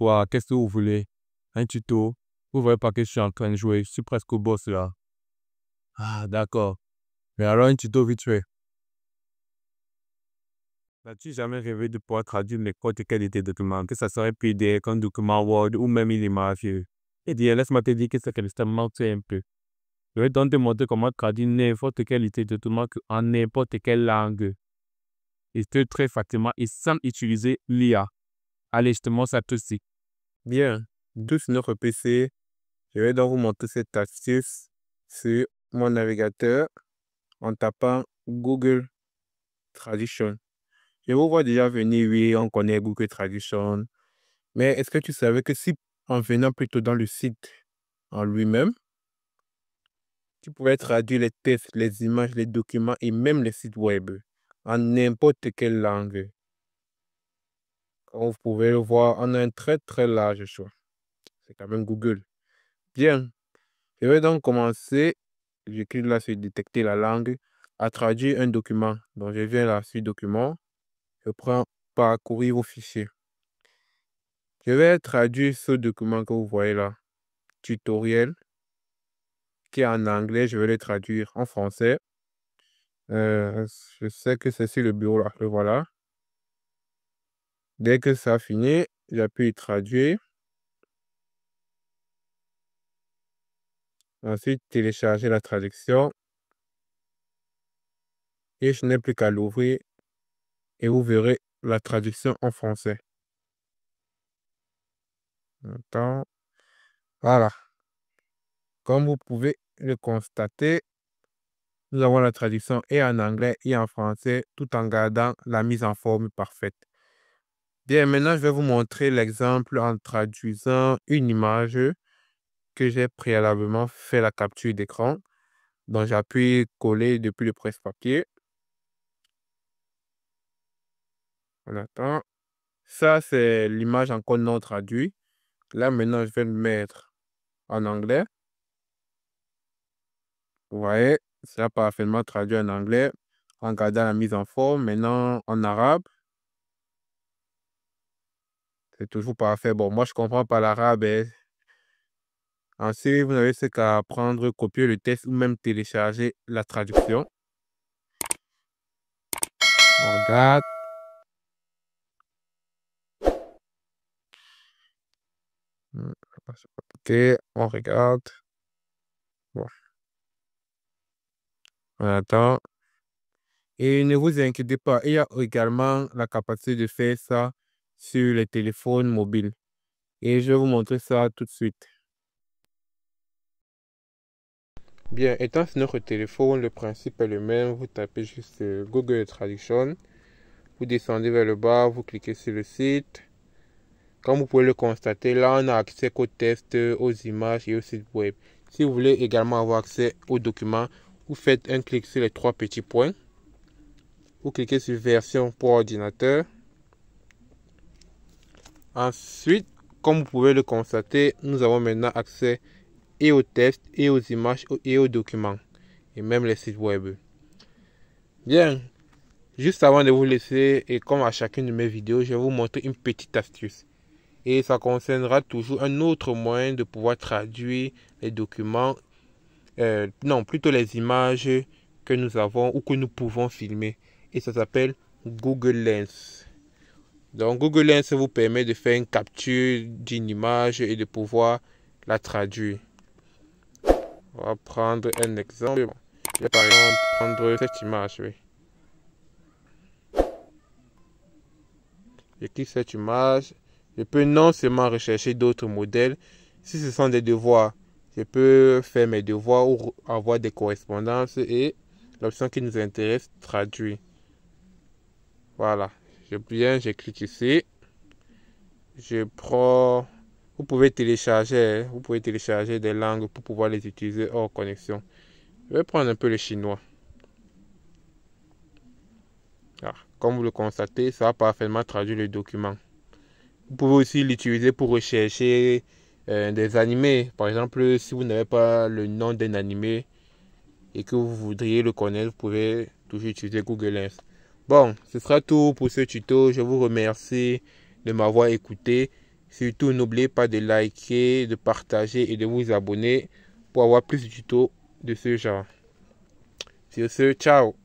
quoi? Qu'est-ce que vous voulez? Un tuto? Vous voyez pas que je suis en train de jouer, je suis presque au boss là. Ah, d'accord. Mais alors, un tuto vite fait. N'as-tu jamais rêvé de pouvoir traduire n'importe quel de tes documents, que ça serait PDF, un document Word ou même une image? Eh bien, laisse-moi te dire que c'est extrêmement simple. Je vais donc te montrer comment traduire n'importe quel de tes documents en n'importe quelle langue. Et ce, très facilement et sans utiliser l'IA. Allez, je te montre ça tout de suite. Bien, d'où sur notre PC, je vais donc vous montrer cette astuce sur mon navigateur en tapant Google Traduction. Je vous vois déjà venir, oui, on connaît Google Traduction. Mais est-ce que tu savais que si, en venant plutôt dans le site en lui-même, tu pouvais traduire les textes, les images, les documents et même les sites web en n'importe quelle langue. Comme vous pouvez le voir, on a un très très large choix. C'est quand même Google. Bien, je vais donc commencer. Je clique là sur détecter la langue, à traduire un document. Donc je viens là sur document, je prends parcourir vos fichiers. Je vais traduire ce document que vous voyez là, tutoriel, qui est en anglais, je vais le traduire en français. Je sais que c'est sur le bureau là, le voilà. Dès que ça a fini, j'appuie traduire. Ensuite, télécharger la traduction. Et je n'ai plus qu'à l'ouvrir et vous verrez la traduction en français. Attends. Voilà. Comme vous pouvez le constater, nous avons la traduction et en anglais et en français tout en gardant la mise en forme parfaite. Bien, maintenant, je vais vous montrer l'exemple en traduisant une image que j'ai préalablement fait la capture d'écran. Donc, j'appuie coller depuis le presse-papier. On attend. Ça, c'est l'image encore non traduite. Là, maintenant, je vais le mettre en anglais. Vous voyez, ça a parfaitement traduit en anglais en gardant la mise en forme. Maintenant, en arabe. C'est toujours parfait. Bon, moi, je comprends pas l'arabe. Ensuite, vous n'avez qu'à prendre, copier le texte ou même télécharger la traduction. On regarde. Ok, on regarde. Bon, on attend. Et ne vous inquiétez pas, il y a également la capacité de faire ça sur les téléphones mobiles. Et je vais vous montrer ça tout de suite. Bien, étant sur notre téléphone, le principe est le même. Vous tapez juste Google Traduction. Vous descendez vers le bas, vous cliquez sur le site. Comme vous pouvez le constater, là, on a accès qu'aux tests, aux images et au site web. Si vous voulez également avoir accès aux documents, vous faites un clic sur les trois petits points. Vous cliquez sur version pour ordinateur. Ensuite, comme vous pouvez le constater, nous avons maintenant accès et aux tests, et aux images, et aux documents, et même les sites web. Bien, juste avant de vous laisser, et comme à chacune de mes vidéos, je vais vous montrer une petite astuce. Et ça concernera toujours un autre moyen de pouvoir traduire les documents, non, plutôt les images que nous avons ou que nous pouvons filmer. Et ça s'appelle Google Lens. Donc Google Lens vous permet de faire une capture d'une image et de pouvoir la traduire. On va prendre un exemple. Je vais par exemple prendre cette image. Oui. Je clique cette image. Je peux non seulement rechercher d'autres modèles. Si ce sont des devoirs, je peux faire mes devoirs ou avoir des correspondances et l'option qui nous intéresse, traduire. Voilà. Je clique ici. Je prends. Vous pouvez télécharger des langues pour pouvoir les utiliser hors connexion. Je vais prendre un peu le chinois. Ah, comme vous le constatez, ça a parfaitement traduit le document. Vous pouvez aussi l'utiliser pour rechercher des animés. Par exemple, si vous n'avez pas le nom d'un animé et que vous voudriez le connaître, vous pouvez toujours utiliser Google Lens. Bon, ce sera tout pour ce tuto. Je vous remercie de m'avoir écouté Surtout, n'oubliez pas de liker, de partager et de vous abonner pour avoir plus de tutos de ce genre. Sur ce, ciao!